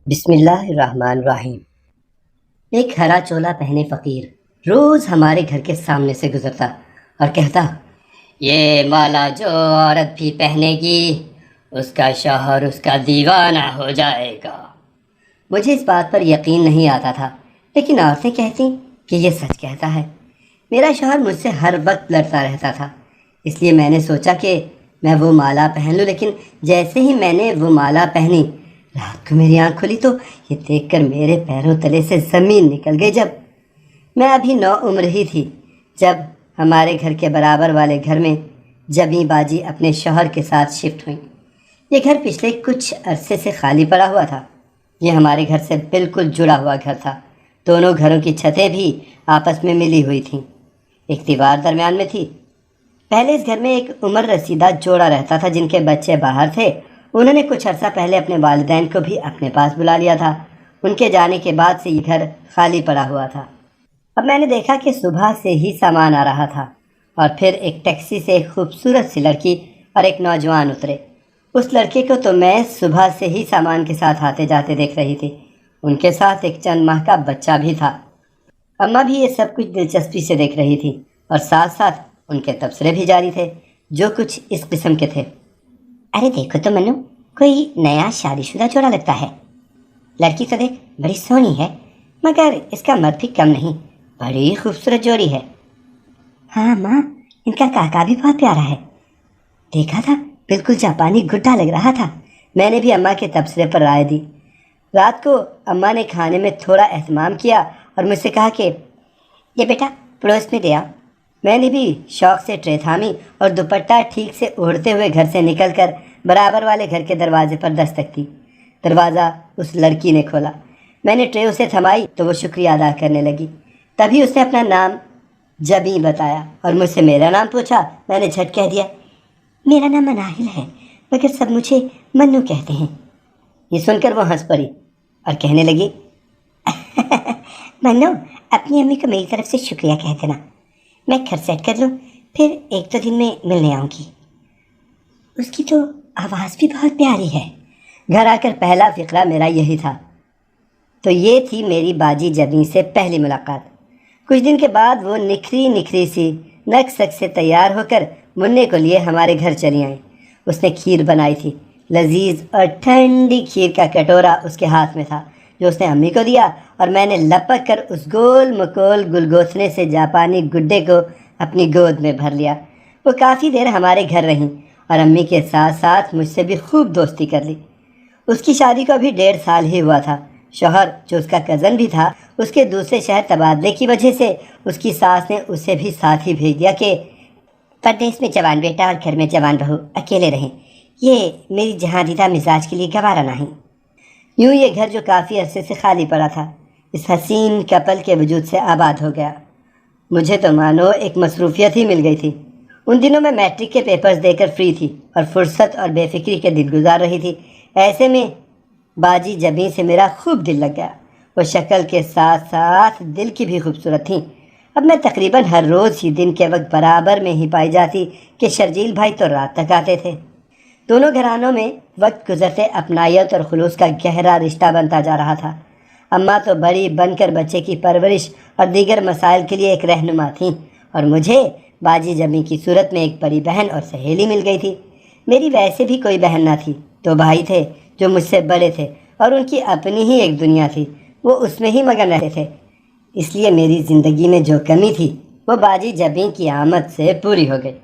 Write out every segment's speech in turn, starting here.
بسم اللہ الرحمن الرحیم۔ ایک ہرا چولا پہنے فقیر روز ہمارے گھر کے سامنے سے گزرتا اور کہتا، یہ مالا جو عورت بھی پہنے گی اس کا شوہر اس کا دیوانہ ہو جائے گا۔ مجھے اس بات پر یقین نہیں آتا تھا، لیکن عورتیں کہتی کہ یہ سچ کہتا ہے۔ میرا شوہر مجھ سے ہر وقت لڑتا رہتا تھا، اس لیے میں نے سوچا کہ میں وہ مالا پہن لوں، لیکن جیسے ہی میں نے وہ مالا پہنی، رات کو میری آنکھ کھلی تو یہ دیکھ کر میرے پیروں تلے سے زمین نکل گئی۔ جب میں ابھی 9 عمر ہی تھی، جب ہمارے گھر کے برابر والے گھر میں جبیں باجی اپنے شوہر کے ساتھ شفٹ ہوئیں۔ یہ گھر پچھلے کچھ عرصے سے خالی پڑا ہوا تھا۔ یہ ہمارے گھر سے بالکل جڑا ہوا گھر تھا، دونوں گھروں کی چھتیں بھی آپس میں ملی ہوئی تھیں، ایک دیوار درمیان میں تھی۔ پہلے اس گھر میں ایک عمر رسیدہ جوڑا رہتا تھا جن کے بچے باہر تھے۔ انہوں نے کچھ عرصہ پہلے اپنے والدین کو بھی اپنے پاس بلا لیا تھا۔ ان کے جانے کے بعد سے یہ گھر خالی پڑا ہوا تھا۔ اب میں نے دیکھا کہ صبح سے ہی سامان آ رہا تھا، اور پھر ایک ٹیکسی سے ایک خوبصورت سی لڑکی اور ایک نوجوان اترے۔ اس لڑکے کو تو میں صبح سے ہی سامان کے ساتھ آتے جاتے دیکھ رہی تھی، ان کے ساتھ ایک چند ماہ کا بچہ بھی تھا۔ اماں بھی یہ سب کچھ دلچسپی سے دیکھ رہی تھی، اور ساتھ ساتھ ان کے تبصرے بھی جاری تھے جو کچھ اس قسم کے تھے۔ ارے دیکھو تو منو، کوئی نیا شادی شدہ جوڑا لگتا ہے۔ لڑکی تو دیکھ بڑی سونی ہے، مگر اس کا مرد بھی کم نہیں، بڑی خوبصورت جوڑی ہے۔ ہاں ماں، ان کا کاکا بھی بہت پیارا ہے، دیکھا تھا بالکل جاپانی گڈا لگ رہا تھا۔ میں نے بھی اماں کے تبصرے پر رائے دی۔ رات کو اماں نے کھانے میں تھوڑا اہتمام کیا اور مجھ سے کہا کہ یہ بیٹا پڑوس میں دے آؤ۔ میں نے بھی شوق سے ٹرے تھامی اور دوپٹہ ٹھیک سے اوڑھتے ہوئے گھر سے نکل کر برابر والے گھر کے دروازے پر دستک دی۔ دروازہ اس لڑکی نے کھولا۔ میں نے ٹرے اسے تھمائی تو وہ شکریہ ادا کرنے لگی۔ تبھی اس نے اپنا نام جبیں بتایا اور مجھ سے میرا نام پوچھا۔ میں نے جھٹ کہہ دیا، میرا نام مناہل ہے، مگر سب مجھے منو کہتے ہیں۔ یہ سن کر وہ ہنس پڑی اور کہنے لگی، منو، اپنی امی کو میری طرف سے شکریہ کہہ دینا، میں گھر سیٹ کر لوں، پھر 1-2 دن میں ملنے آؤں گی۔ اس کی تو آواز بھی بہت پیاری ہے۔ گھر آ کر پہلا فقرہ میرا یہی تھا۔ تو یہ تھی میری باجی جبیں سے پہلی ملاقات۔ کچھ دن کے بعد وہ نکھری سی نک سک سے تیار ہو کر منع کو لیے ہمارے گھر چلی آئیں۔ اس نے کھیر بنائی تھی، لذیذ اور ٹھنڈی کھیر کا کٹورا اس کے ہاتھ میں تھا جو اس نے امی کو دیا، اور میں نے لپک کر اس گول مکول گلگوسنے سے جاپانی گڈے کو اپنی گود میں بھر لیا۔ وہ کافی دیر ہمارے گھر رہیں اور امی کے ساتھ ساتھ مجھ سے بھی خوب دوستی کر لی۔ اس کی شادی کو ابھی 1.5 سال ہی ہوا تھا۔ شوہر جو اس کا کزن بھی تھا، اس کے دوسرے شہر تبادلے کی وجہ سے اس کی ساس نے اسے بھی ساتھ ہی بھیج دیا کہ پردیس میں جوان بیٹا اور گھر میں جوان بہو اکیلے رہیں، یہ میری جہاں دیدہ مزاج کے لیے گوارا نہیں۔ یوں یہ گھر جو کافی عرصے سے خالی پڑا تھا، اس حسین کپل کے وجود سے آباد ہو گیا۔ مجھے تو مانو ایک مصروفیت ہی مل گئی تھی۔ ان دنوں میں میٹرک کے پیپرز دے کر فری تھی اور فرصت اور بے فکری کے دن گزار رہی تھی۔ ایسے میں باجی جبیں سے میرا خوب دل لگ گیا۔ وہ شکل کے ساتھ ساتھ دل کی بھی خوبصورت تھیں۔ اب میں تقریباً ہر روز ہی دن کے وقت برابر میں ہی پائی جاتی کہ شرجیل بھائی تو رات تک آتے تھے۔ دونوں گھرانوں میں وقت گزرتے اپنائیت اور خلوص کا گہرا رشتہ بنتا جا رہا تھا۔ اماں تو بڑی بن کر بچے کی پرورش اور دیگر مسائل کے لیے ایک رہنما تھیں، اور مجھے باجی جبیں کی صورت میں ایک بڑی بہن اور سہیلی مل گئی تھی۔ میری ویسے بھی کوئی بہن نہ تھی، 2 بھائی تھے جو مجھ سے بڑے تھے اور ان کی اپنی ہی ایک دنیا تھی، وہ اس میں ہی مگن رہتے تھے۔ اس لیے میری زندگی میں جو کمی تھی وہ باجی جبیں کی آمد سے پوری ہو گئی۔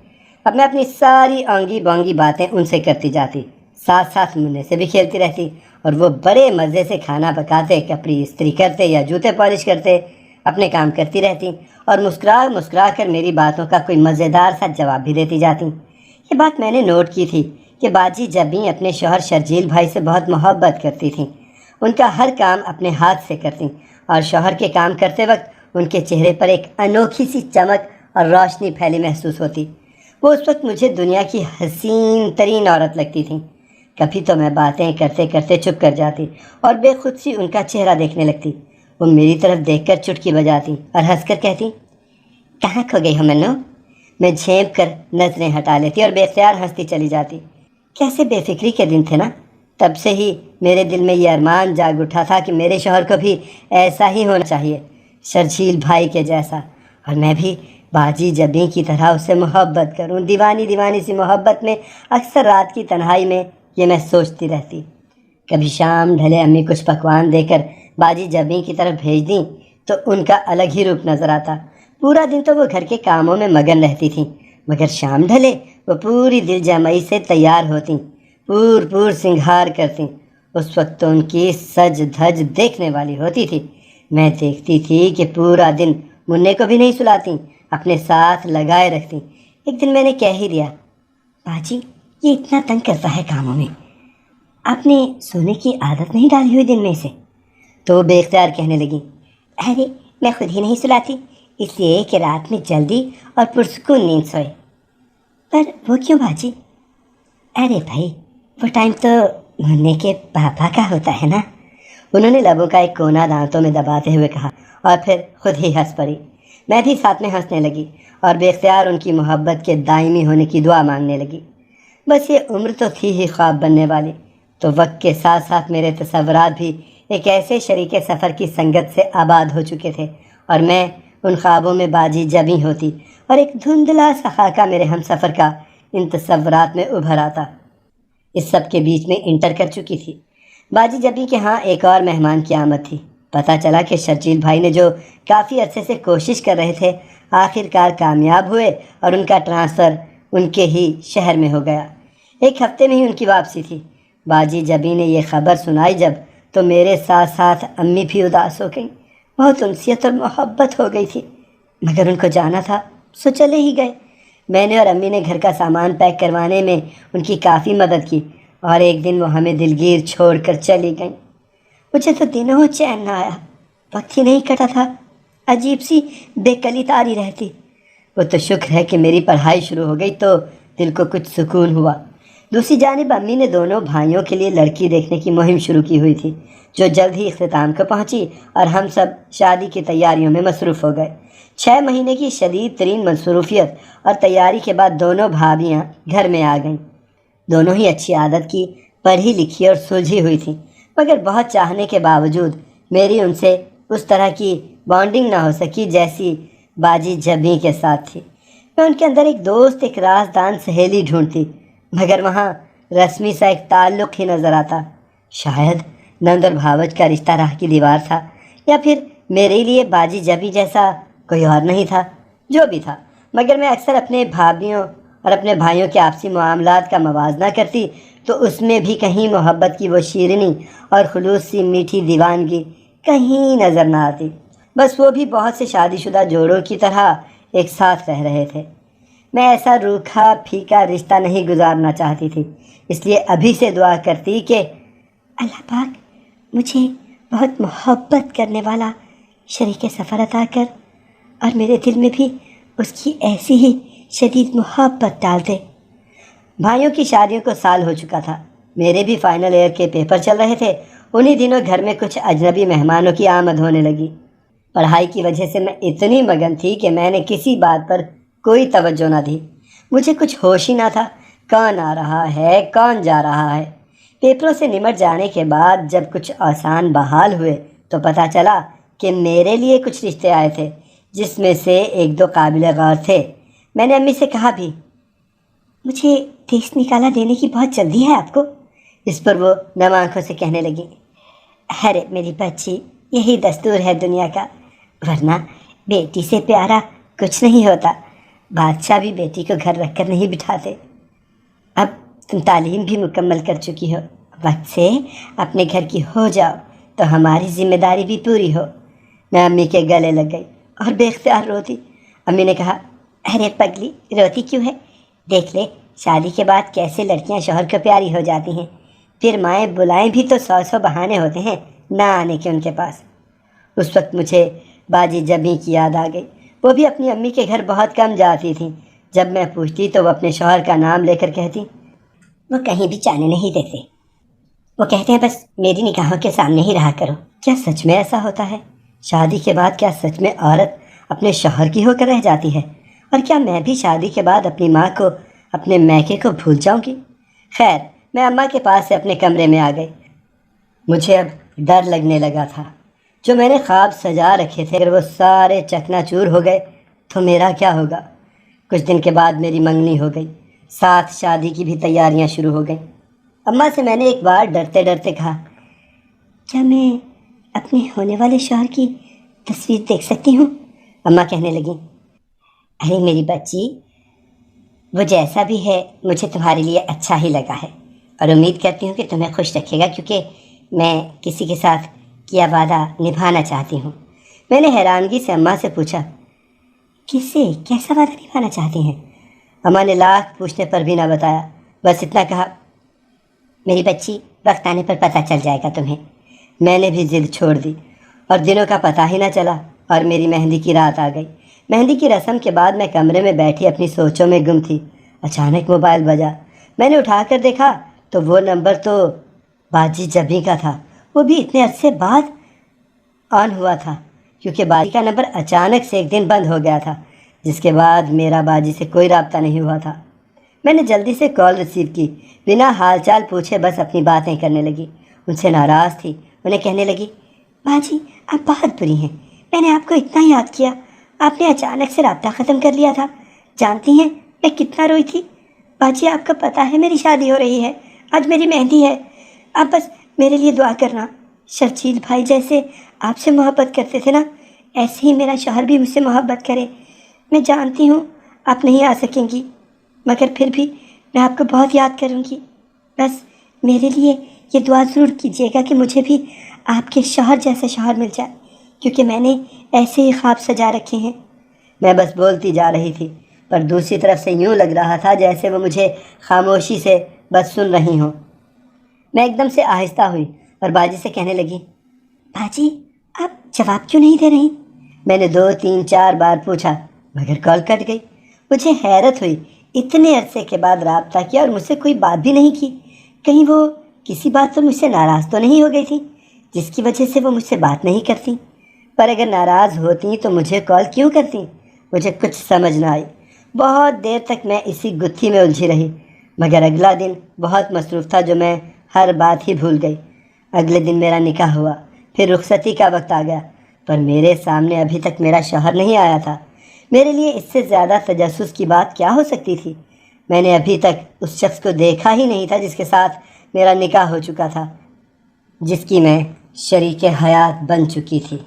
اب میں اپنی ساری آنگی بانگی باتیں ان سے کرتی جاتی، ساتھ ساتھ منع سے بھی کھیلتی رہتی، اور وہ بڑے مزے سے کھانا پکاتے، کپڑے استری کرتے یا جوتے پالش کرتے، اپنے کام کرتی رہتی اور مسکرا کر میری باتوں کا کوئی مزیدار سا جواب بھی دیتی جاتی۔ یہ بات میں نے نوٹ کی تھی کہ باجی جبیں اپنے شوہر شرجیل بھائی سے بہت محبت کرتی تھیں۔ ان کا ہر کام اپنے ہاتھ سے کرتیں، اور شوہر کے کام کرتے وقت ان کے چہرے پر ایک انوکھی سی چمک اور روشنی پھیلی محسوس ہوتی۔ وہ اس وقت مجھے دنیا کی حسین ترین عورت لگتی تھیں۔ کبھی تو میں باتیں کرتے کرتے چپ کر جاتی اور بے خود سی ان کا چہرہ دیکھنے لگتی۔ وہ میری طرف دیکھ کر چٹکی بجاتی اور ہنس کر کہتی، کہاں کھو گئی ہو منو؟ میں جھینپ کر نظریں ہٹا لیتی اور بے اختیار ہنستی چلی جاتی۔ کیسے بے فکری کے دن تھے نا، تب سے ہی میرے دل میں یہ ارمان جاگ اٹھا تھا کہ میرے شوہر کو بھی ایسا ہی ہونا چاہیے، شرجیل بھائی کے جیسا، اور میں بھی باجی جبیں کی طرح اس سے محبت کروں۔ دیوانی دیوانی سی محبت میں اکثر رات کی تنہائی میں یہ میں سوچتی رہتی۔ کبھی شام ڈھلے امی کچھ پکوان دے کر باجی جبیں کی طرف بھیج دیں تو ان کا الگ ہی روپ نظر آتا۔ پورا دن تو وہ گھر کے کاموں میں مگن رہتی تھیں، مگر شام ڈھلے وہ پوری دل جمعی سے تیار ہوتیں، پور سنگھار کرتیں۔ اس وقت تو ان کی سج دھج دیکھنے والی ہوتی تھی۔ میں دیکھتی تھی کہ پورا دن منع کو بھی نہیں سلاتیں، اپنے ساتھ لگائے رکھتیں۔ ایک دن میں نے کہہ ہی دیا، باجی یہ اتنا تنگ کرتا ہے کاموں میں، آپ نے سونے کی عادت نہیں ڈالی ہوئی دن میں سے؟ تو وہ بے اختیار کہنے لگی، ارے میں خود ہی نہیں سلاتی، اس لیے کہ رات میں جلدی اور پرسکون نیند سوئے۔ پر وہ کیوں باجی؟ ارے بھائی وہ ٹائم تو منع کے پاپا کا ہوتا ہے نا۔ انہوں نے لبوں کا ایک کونا دانتوں میں دباتے ہوئے کہا اور پھر خود ہی ہنس پڑی۔ میں بھی ساتھ میں ہنسنے لگی اور بے اختیار ان کی محبت کے دائمی ہونے کی دعا مانگنے لگی۔ بس یہ عمر تو تھی ہی خواب بننے والی، تو وقت کے ساتھ ساتھ میرے تصورات بھی ایک ایسے شریک سفر کی سنگت سے آباد ہو چکے تھے، اور میں ان خوابوں میں باجی جبیں ہوتی اور ایک دھندلا سا خاکہ میرے ہم سفر کا ان تصورات میں ابھر آتا۔ اس سب کے بیچ میں انٹر کر چکی تھی باجی جبیں کے ہاں ایک اور مہمان کی آمد تھی۔ پتہ چلا کہ شرجیل بھائی نے جو کافی عرصے سے کوشش کر رہے تھے آخر کار کامیاب ہوئے اور ان کا ٹرانسفر ان کے ہی شہر میں ہو گیا۔ ایک ہفتے میں ہی ان کی واپسی تھی۔ باجی جبیں نے یہ خبر سنائی جب، تو میرے ساتھ ساتھ امی بھی اداس ہو گئیں۔ بہت انسیت اور محبت ہو گئی تھی، مگر ان کو جانا تھا سو چلے ہی گئے۔ میں نے اور امی نے گھر کا سامان پیک کروانے میں ان کی کافی مدد کی، اور ایک دن وہ ہمیں دلگیر چھوڑ کر چلی گئیں۔ مجھے تو دنوں چین نہ آیا، وقت ہی نہیں کٹا تھا، عجیب سی بے کلی تاری رہتی۔ وہ تو شکر ہے کہ میری پڑھائی شروع ہو گئی تو دل کو کچھ سکون ہوا۔ دوسری جانب امی نے دونوں بھائیوں کے لیے لڑکی دیکھنے کی مہم شروع کی ہوئی تھی، جو جلد ہی اختتام کو پہنچی، اور ہم سب شادی کی تیاریوں میں مصروف ہو گئے۔ 6 مہینے کی شدید ترین مصروفیت اور تیاری کے بعد دونوں بھابیاں گھر میں آ گئیں۔ دونوں ہی اچھی عادت کی، پڑھی لکھی اور سلجھی ہوئی تھیں، مگر بہت چاہنے کے باوجود میری ان سے اس طرح کی بانڈنگ نہ ہو سکی جیسی باجی جبیں کے ساتھ تھی۔ میں ان کے اندر ایک دوست، ایک رازدان سہیلی ڈھونڈتی، مگر وہاں رسمی سا ایک تعلق ہی نظر آتا۔ شاید نند اور بھاوج کا رشتہ راہ کی دیوار تھا، یا پھر میرے لیے باجی جبیں جیسا کوئی اور نہیں تھا۔ جو بھی تھا، مگر میں اکثر اپنے بھابھیوں اور اپنے بھائیوں کے آپسی معاملات کا موازنہ کرتی تو اس میں بھی کہیں محبت کی وہ شیرینی اور خلوص سی میٹھی دیوانگی کہیں نظر نہ آتی۔ بس وہ بھی بہت سے شادی شدہ جوڑوں کی طرح ایک ساتھ رہ رہے تھے۔ میں ایسا روکھا پھیکا رشتہ نہیں گزارنا چاہتی تھی، اس لیے ابھی سے دعا کرتی کہ اللہ پاک مجھے بہت محبت کرنے والا شریک سفر عطا کر، اور میرے دل میں بھی اس کی ایسی ہی شدید محبت ڈال دے۔ بھائیوں کی شادیوں کو سال ہو چکا تھا، میرے بھی فائنل ایئر کے پیپر چل رہے تھے۔ انہی دنوں گھر میں کچھ اجنبی مہمانوں کی آمد ہونے لگی۔ پڑھائی کی وجہ سے میں اتنی مگن تھی کہ میں نے کسی بات پر کوئی توجہ نہ دی۔ مجھے کچھ ہوش ہی نہ تھا، کون آ رہا ہے کون جا رہا ہے۔ پیپروں سے نمٹ جانے کے بعد جب کچھ آسان بحال ہوئے تو پتہ چلا کہ میرے لیے کچھ رشتے آئے تھے، جس میں سے 1-2 قابل غور تھے۔ میں نے امی سے کہا بھی، مجھے دیس نکالا دینے کی بہت جلدی ہے آپ کو؟ اس پر وہ نم آنکھوں سے کہنے لگی، ارے میری بچی یہی دستور ہے دنیا کا، ورنہ بیٹی سے پیارا کچھ نہیں ہوتا۔ بادشاہ بھی بیٹی کو گھر رکھ کر نہیں بٹھاتے۔ اب تم تعلیم بھی مکمل کر چکی ہو، وقت سے اپنے گھر کی ہو جاؤ تو ہماری ذمہ داری بھی پوری ہو۔ میں امی کے گلے لگ گئی اور بے اختیار روتی۔ امی نے کہا، ارے پگلی روتی کیوں ہے؟ دیکھ لے شادی کے بعد کیسے لڑکیاں شوہر کو پیاری ہو جاتی ہیں، پھر مائیں بلائیں بھی تو 100 بہانے ہوتے ہیں نہ آنے کے ان کے پاس۔ اس وقت مجھے باجی جبیں کی یاد آ گئی۔ وہ بھی اپنی امی کے گھر بہت کم جاتی تھیں۔ جب میں پوچھتی تو وہ اپنے شوہر کا نام لے کر کہتی، وہ کہیں بھی جانے نہیں دیتے، وہ کہتے ہیں بس میری نگاہوں کے سامنے ہی رہا کرو۔ کیا سچ میں ایسا ہوتا ہے؟ شادی کے بعد کیا سچ میں عورت اپنے شوہر کی ہو کر رہ جاتی ہے؟ اور کیا میں بھی شادی کے بعد اپنی ماں کو، اپنے میکے کو بھول جاؤں گی؟ خیر، میں اماں کے پاس سے اپنے کمرے میں آ گئی۔ مجھے اب ڈر لگنے لگا تھا۔ جو میں نے خواب سجا رکھے تھے اگر وہ سارے چکنا چور ہو گئے تو میرا کیا ہوگا؟ کچھ دن کے بعد میری منگنی ہو گئی، ساتھ شادی کی بھی تیاریاں شروع ہو گئیں۔ اماں سے میں نے ایک بار ڈرتے ڈرتے کہا، کیا میں اپنے ہونے والے شوہر کی تصویر دیکھ سکتی ہوں؟ اماں کہنے لگیں، ارے میری بچی، وہ جیسا بھی ہے مجھے تمہارے لیے اچھا ہی لگا ہے، اور امید کرتی ہوں کہ تمہیں خوش رکھے گا، کیونکہ میں کسی کے ساتھ کیا وعدہ نبھانا چاہتی ہوں۔ میں نے حیرانگی سے اماں سے پوچھا، کس سے کیسا وعدہ نبھانا چاہتی ہیں؟ اماں نے لاکھ پوچھنے پر بھی نہ بتایا، بس اتنا کہا، میری بچی، وقت آنے پر پتہ چل جائے گا تمہیں۔ میں نے بھی ضد چھوڑ دی اور دنوں کا پتہ ہی نہ چلا اور میری مہندی کی رات آ گئی۔ مہندی کی رسم کے بعد میں کمرے میں بیٹھی اپنی سوچوں میں گم تھی۔ اچانک موبائل بجا۔ میں نے اٹھا کر دیکھا تو وہ نمبر تو باجی جبھی کا تھا، وہ بھی اتنے عرصے بعد آن ہوا تھا، کیونکہ باجی کا نمبر اچانک سے ایک دن بند ہو گیا تھا، جس کے بعد میرا باجی سے کوئی رابطہ نہیں ہوا تھا۔ میں نے جلدی سے کال ریسیو کی، بنا حال چال پوچھے بس اپنی باتیں کرنے لگی۔ ان سے ناراض تھی، انہیں کہنے لگی، باجی آپ بہت بری ہیں، میں نے آپ کو اتنا یاد کیا، آپ نے اچانک سے رابطہ ختم کر لیا تھا، جانتی ہیں میں کتنا روئی تھی؟ باجی آپ کو پتہ ہے میری شادی ہو رہی ہے، آج میری مہندی ہے، آپ بس میرے لیے دعا کرنا۔ شرجیل بھائی جیسے آپ سے محبت کرتے تھے نا، ایسے ہی میرا شوہر بھی مجھ سے محبت کرے۔ میں جانتی ہوں آپ نہیں آ سکیں گی، مگر پھر بھی میں آپ کو بہت یاد کروں گی، بس میرے لیے یہ دعا ضرور کیجیے گا کہ مجھے بھی آپ کے شوہر جیسا شوہر مل جائے، کیونکہ میں نے ایسے ہی خواب سجا رکھے ہیں۔ میں بس بولتی جا رہی تھی، پر دوسری طرف سے یوں لگ رہا تھا جیسے وہ مجھے خاموشی سے بس سن رہی ہوں۔ میں ایک دم سے آہستہ ہوئی اور باجی سے کہنے لگی، باجی آپ جواب کیوں نہیں دے رہی؟ میں نے 2 3 4 بار پوچھا مگر کال کٹ گئی۔ مجھے حیرت ہوئی، اتنے عرصے کے بعد رابطہ کیا اور مجھ سے کوئی بات بھی نہیں کی، کہیں وہ کسی بات پر مجھ سے ناراض تو نہیں ہو گئی تھی جس کی وجہ سے وہ مجھ سے بات نہیں کرتی؟ پر اگر ناراض ہوتی تو مجھے کال کیوں کرتی؟ مجھے کچھ سمجھ نہ آئی۔ بہت دیر تک میں اسی گتھی میں الجھی رہی، مگر اگلا دن بہت مصروف تھا جو میں ہر بات ہی بھول گئی۔ اگلے دن میرا نکاح ہوا، پھر رخصتی کا وقت آ گیا، پر میرے سامنے ابھی تک میرا شوہر نہیں آیا تھا۔ میرے لیے اس سے زیادہ تجسس کی بات کیا ہو سکتی تھی؟ میں نے ابھی تک اس شخص کو دیکھا ہی نہیں تھا جس کے ساتھ میرا نکاح ہو چکا تھا، جس کی میں شریک حیات بن چکی تھی۔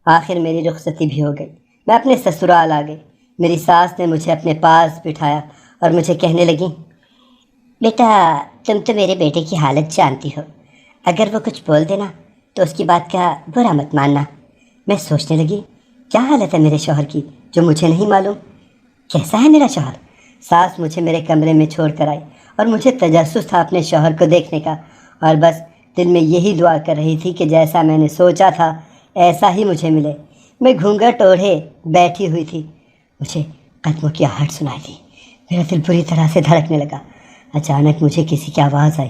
آخر میری رخصتی بھی ہو گئی، میں اپنے سسرال آ گئی۔ میری ساس نے مجھے اپنے پاس بٹھایا اور مجھے کہنے لگی، بیٹا تم تو میرے بیٹے کی حالت جانتی ہو، اگر وہ کچھ بول دینا تو اس کی بات کا برا مت ماننا۔ میں سوچنے لگی، کیا حالت ہے میرے شوہر کی جو مجھے نہیں معلوم؟ کیسا ہے میرا شوہر؟ ساس مجھے میرے کمرے میں چھوڑ کر آئی اور مجھے تجسس تھا اپنے شوہر کو دیکھنے کا، اور بس دل میں یہی دعا کر رہی تھی کہ جیسا میں نے سوچا تھا ایسا ہی مجھے ملے۔ میں گھونگھٹ اوڑھے بیٹھی ہوئی تھی، مجھے قدموں کی آہٹ سنائی دی، میرا دل بری طرح سے دھڑکنے لگا۔ اچانک مجھے کسی کی آواز آئی،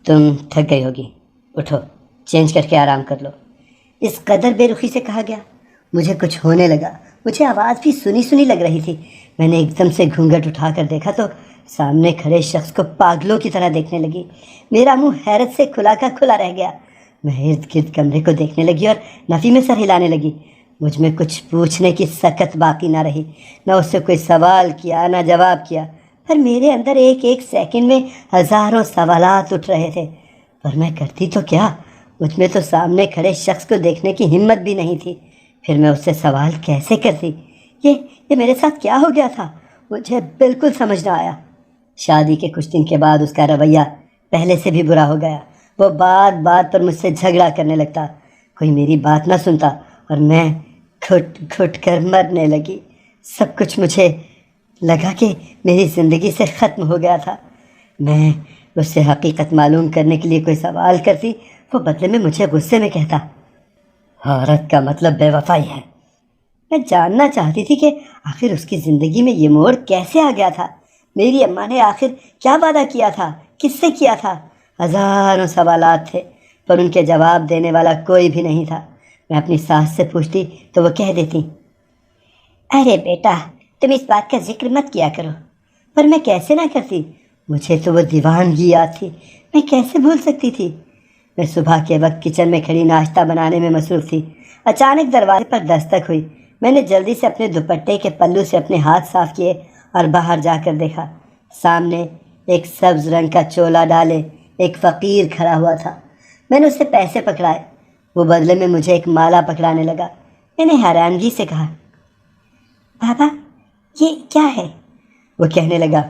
تم تھک گئی ہوگی، اٹھو چینج کر کے آرام کر لو۔ اس قدر بے رخی سے کہا گیا، مجھے کچھ ہونے لگا، مجھے آواز بھی سنی سنی لگ رہی تھی۔ میں نے ایک دم سے گھونگھٹ اٹھا کر دیکھا تو سامنے کھڑے شخص کو پاگلوں کی طرح دیکھنے لگی۔ میرا منہ حیرت سے کھلا کا کھلا رہ گیا۔ میں ارد گرد کمرے کو دیکھنے لگی اور نفی میں سر ہلانے لگی۔ مجھ میں کچھ پوچھنے کی سکت باقی نہ رہی، نہ اس سے کوئی سوال کیا نہ جواب کیا، پر میرے اندر ایک ایک سیکنڈ میں ہزاروں سوالات اٹھ رہے تھے، پر میں کرتی تو کیا؟ مجھ میں تو سامنے کھڑے شخص کو دیکھنے کی ہمت بھی نہیں تھی، پھر میں اس سے سوال کیسے کرتی؟ یہ میرے ساتھ کیا ہو گیا تھا؟ مجھے بالکل سمجھ نہ آیا۔ شادی کے کچھ دن کے بعد اس کا رویہ پہلے سے بھی برا ہو گیا۔ وہ بات بات پر مجھ سے جھگڑا کرنے لگتا، کوئی میری بات نہ سنتا اور میں گھٹ گھٹ کر مرنے لگی۔ سب کچھ مجھے لگا کہ میری زندگی سے ختم ہو گیا تھا۔ میں اس سے حقیقت معلوم کرنے کے لیے کوئی سوال کرتی، وہ بدلے میں مجھے غصے میں کہتا، عورت کا مطلب بے وفائی ہے۔ میں جاننا چاہتی تھی کہ آخر اس کی زندگی میں یہ موڑ کیسے آ گیا تھا؟ میری اماں نے آخر کیا وعدہ کیا تھا؟ کس سے کیا تھا؟ ہزاروں سوالات تھے، پر ان کے جواب دینے والا کوئی بھی نہیں تھا۔ میں اپنی ساس سے پوچھتی تو وہ کہہ دیتی، ارے بیٹا تم اس بات کا ذکر مت کیا کرو، پر میں کیسے نہ کرتی؟ مجھے تو وہ دیوانگی یاد تھی، میں کیسے بھول سکتی تھی؟ میں صبح کے وقت کچن میں کھڑی ناشتہ بنانے میں مصروف تھی۔ اچانک دروازے پر دستک ہوئی۔ میں نے جلدی سے اپنے دوپٹے کے پلو سے اپنے ہاتھ صاف کیے اور باہر جا کر دیکھا۔ سامنے ایک سبز رنگ کا چولا ڈالے ایک فقیر کھڑا ہوا تھا۔ میں نے اس سے پیسے پکڑائے، وہ بدلے میں مجھے ایک مالا پکڑانے لگا۔ میں نے حیرانگی سے کہا، بابا یہ کیا ہے؟ وہ کہنے لگا،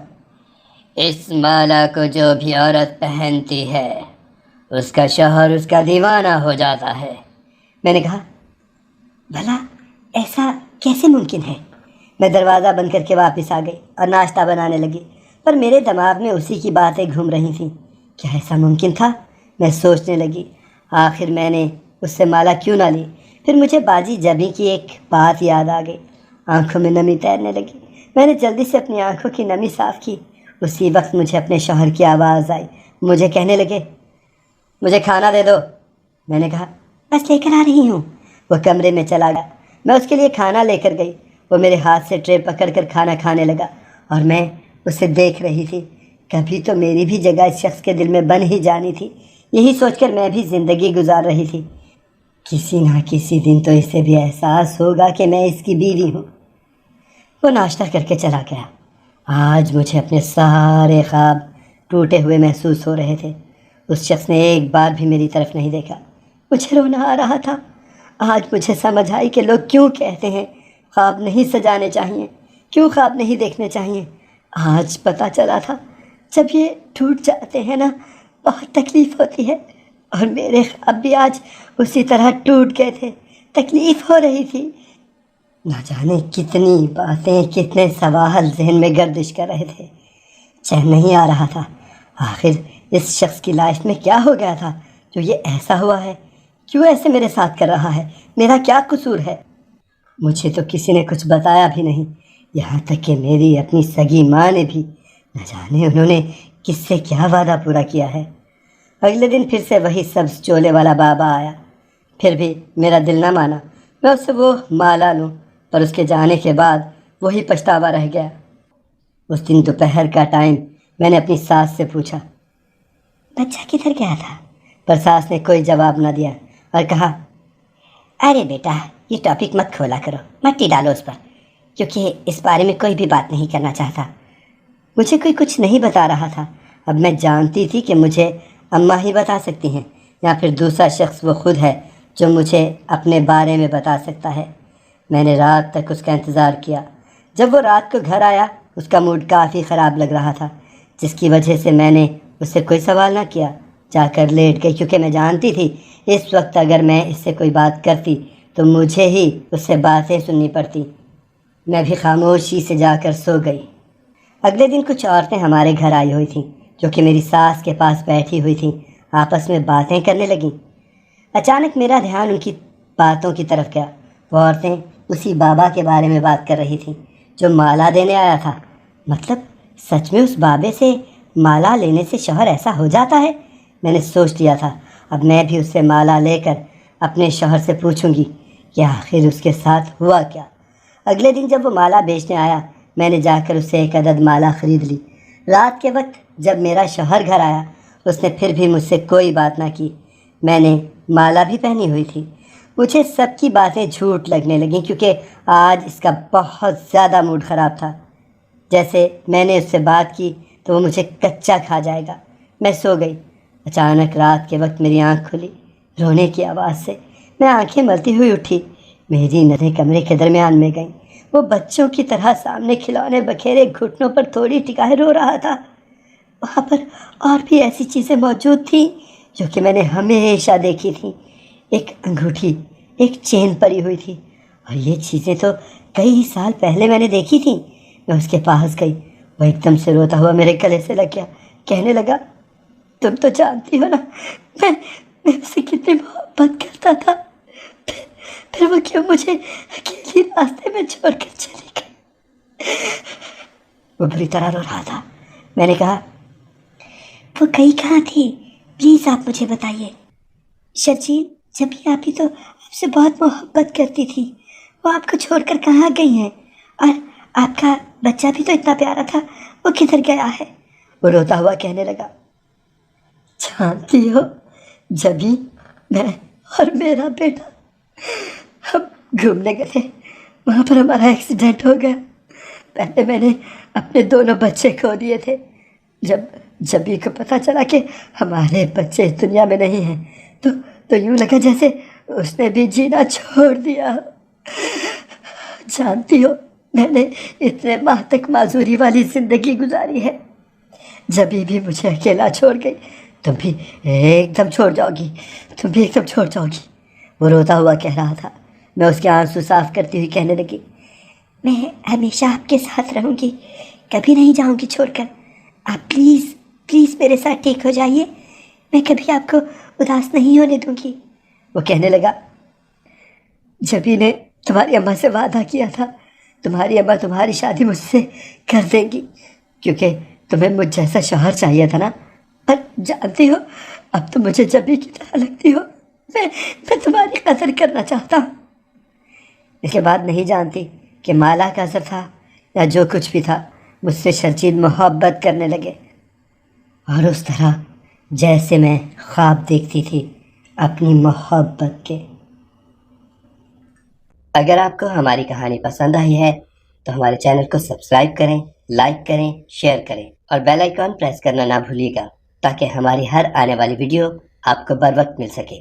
اس مالا کو جو بھی عورت پہنتی ہے اس کا شوہر اس کا دیوانہ ہو جاتا ہے۔ میں نے کہا، بھلا ایسا کیسے ممکن ہے؟ میں دروازہ بند کر کے واپس آ گئی اور ناشتہ بنانے لگی، پر میرے دماغ میں اسی کی باتیں گھوم رہی تھیں۔ کیا ایسا ممکن تھا؟ میں سوچنے لگی۔ آخر میں نے اس سے مالا کیوں نہ لی؟ پھر مجھے باجی جبی کی ایک بات یاد آ گئی۔ آنکھوں میں نمی تیرنے لگی۔ میں نے جلدی سے اپنی آنکھوں کی نمی صاف کی۔ اسی وقت مجھے اپنے شوہر کی آواز آئی۔ مجھے کہنے لگے، مجھے کھانا دے دو۔ میں نے کہا، بس لے کر آ رہی ہوں۔ وہ کمرے میں چلا گیا۔ میں اس کے لیے کھانا لے کر گئی۔ وہ میرے ہاتھ سے ٹرے پکڑ کر کھانا کھانے لگا اور میں اسے دیکھ رہی تھی۔ کبھی تو میری بھی جگہ اس شخص کے دل میں بن ہی جانی تھی، یہی سوچ کر میں بھی زندگی گزار رہی تھی۔ کسی نہ کسی دن تو اسے بھی احساس ہوگا کہ میں اس کی بیوی ہوں۔ وہ ناشتہ کر کے چلا گیا۔ آج مجھے اپنے سارے خواب ٹوٹے ہوئے محسوس ہو رہے تھے۔ اس شخص نے ایک بار بھی میری طرف نہیں دیکھا۔ مجھے رونا آ رہا تھا۔ آج مجھے سمجھ آئی کہ لوگ کیوں کہتے ہیں خواب نہیں سجانے چاہیے، کیوں خواب نہیں دیکھنے چاہیے۔ آج پتہ چلا تھا، جب یہ ٹوٹ جاتے ہیں نا بہت تکلیف ہوتی ہے، اور میرے خواب بھی آج اسی طرح ٹوٹ گئے تھے، تکلیف ہو رہی تھی۔ نہ جانے کتنی باتیں، کتنے سوال ذہن میں گردش کر رہے تھے۔ چین نہیں آ رہا تھا۔ آخر اس شخص کی لائف میں کیا ہو گیا تھا جو یہ ایسا ہوا ہے؟ کیوں ایسے میرے ساتھ کر رہا ہے؟ میرا کیا قصور ہے؟ مجھے تو کسی نے کچھ بتایا بھی نہیں، یہاں تک کہ میری اپنی سگی ماں نے بھی۔ نہ جانے انہوں نے کس سے کیا وعدہ پورا کیا ہے۔ اگلے دن پھر سے وہی سبز چولے والا بابا آیا۔ پھر بھی میرا دل نہ مانا میں اس سے وہ مالا لوں، پر اس کے جانے کے بعد وہی پچھتاوا رہ گیا۔ اس دن دوپہر کا ٹائم میں نے اپنی ساس سے پوچھا، بچہ کدھر گیا تھا؟ پر ساس نے کوئی جواب نہ دیا اور کہا، ارے بیٹا یہ ٹاپک مت کھولا کرو، مٹی ڈالو اس پر، کیونکہ اس بارے میں کوئی بھی بات نہیں کرنا چاہتا۔ مجھے کوئی کچھ نہیں بتا رہا تھا۔ اب میں جانتی تھی کہ مجھے اماں ہی بتا سکتی ہیں، یا پھر دوسرا شخص وہ خود ہے جو مجھے اپنے بارے میں بتا سکتا ہے۔ میں نے رات تک اس کا انتظار کیا۔ جب وہ رات کو گھر آیا اس کا موڈ کافی خراب لگ رہا تھا، جس کی وجہ سے میں نے اس سے کوئی سوال نہ کیا، جا کر لیٹ گئی، کیونکہ میں جانتی تھی اس وقت اگر میں اس سے کوئی بات کرتی تو مجھے ہی اس سے باتیں سننی پڑتی۔ میں بھی خاموشی سے جا کر سو گئی۔ اگلے دن کچھ عورتیں ہمارے گھر آئی ہوئی تھیں، جو کہ میری ساس کے پاس بیٹھی ہوئی تھیں، آپس میں باتیں کرنے لگیں۔ اچانک میرا دھیان ان کی باتوں کی طرف گیا۔ وہ عورتیں اسی بابا کے بارے میں بات کر رہی تھیں جو مالا دینے آیا تھا۔ مطلب سچ میں اس بابے سے مالا لینے سے شوہر ایسا ہو جاتا ہے؟ میں نے سوچ لیا تھا اب میں بھی اس سے مالا لے کر اپنے شوہر سے پوچھوں گی کہ آخر اس کے ساتھ ہوا کیا۔ اگلے دن جب وہ مالا بیچنے آیا میں نے جا کر اسے ایک عدد مالا خرید لی۔ رات کے وقت جب میرا شوہر گھر آیا اس نے پھر بھی مجھ سے کوئی بات نہ کی۔ میں نے مالا بھی پہنی ہوئی تھی۔ مجھے سب کی باتیں جھوٹ لگنے لگیں، کیونکہ آج اس کا بہت زیادہ موڈ خراب تھا۔ جیسے میں نے اس سے بات کی تو وہ مجھے کچا کھا جائے گا۔ میں سو گئی۔ اچانک رات کے وقت میری آنکھ کھلی رونے کی آواز سے۔ میں آنکھیں ملتی ہوئی اٹھی۔ میری نظریں کمرے کے درمیان میں گئیں۔ وہ بچوں کی طرح سامنے کھلونے بکھیرے گھٹنوں پر تھوڑی ٹکائے رو رہا تھا۔ وہاں پر اور بھی ایسی چیزیں موجود تھیں جو کہ میں نے ہمیشہ دیکھی تھیں۔ ایک انگوٹھی، ایک چین پڑی ہوئی تھی، اور یہ چیزیں تو کئی سال پہلے میں نے دیکھی تھیں۔ میں اس کے پاس گئی۔ وہ ایک دم سے روتا ہوا میرے گلے سے لگ گیا، کہنے لگا، تم تو جانتی ہو نا میں اس سے کتنی محبت کرتا تھا، پھر وہ کیوں مجھے اکیلی راستے میں چھوڑ کر چلی گئی۔ وہ بری طرح رو رہا تھا۔ میں نے کہا، وہ گئی کہاں تھی؟ پلیز آپ مجھے بتائیے۔ شرجیل جبھی آپ ہی تو آپ سے بہت محبت کرتی تھی، وہ آپ کو چھوڑ کر کہاں گئی ہیں؟ اور آپ کا بچہ بھی تو اتنا پیارا تھا، وہ کدھر گیا ہے؟ وہ روتا ہوا کہنے لگا، جانتی ہو، جبھی میں اور میرا بیٹا ہم گھومنے گئے تھے، وہاں پر ہمارا ایکسیڈنٹ ہو گیا۔ پہلے میں نے اپنے دونوں بچے کھو دیے تھے۔ جبھی کو پتہ چلا کہ ہمارے بچے اس دنیا میں نہیں ہیں تو یوں لگا جیسے اس نے بھی جینا چھوڑ دیا۔ جانتی ہو، میں نے اتنے ماہ تک معذوری والی زندگی گزاری ہے۔ جبھی بھی مجھے اکیلا چھوڑ گئی، تم بھی ایک دم چھوڑ جاؤ گی، تم بھی ایک دم چھوڑ جاؤ گی۔ وہ روتا ہوا کہہ رہا تھا۔ میں اس کے آنسو صاف کرتی ہوئی کہنے لگی، میں ہمیشہ آپ کے ساتھ رہوں گی، کبھی نہیں جاؤں گی چھوڑ کر۔ آپ پلیز پلیز میرے ساتھ ٹھیک ہو جائیے، میں کبھی آپ کو اداس نہیں ہونے دوں گی۔ وہ کہنے لگا، جبھی نے تمہاری اماں سے وعدہ کیا تھا، تمہاری اماں تمہاری شادی مجھ سے کر دیں گی، کیونکہ تمہیں مجھ جیسا شوہر چاہیے تھا نا۔ پر جانتی ہو، اب تم مجھے جبھی کی طرح لگتی ہو، میں تمہاری قدر کرنا چاہتا ہوں۔ اس کے بعد نہیں جانتی کہ مالا کا اثر تھا یا جو کچھ بھی تھا، مجھ سے شرجیل محبت کرنے لگے، اور اس طرح جیسے میں خواب دیکھتی تھی اپنی محبت کے۔ اگر آپ کو ہماری کہانی پسند آئی ہے تو ہمارے چینل کو سبسکرائب کریں، لائک کریں، شیئر کریں اور بیل آئیکن پریس کرنا نہ بھولیے گا، تاکہ ہماری ہر آنے والی ویڈیو آپ کو بر وقت مل سکے۔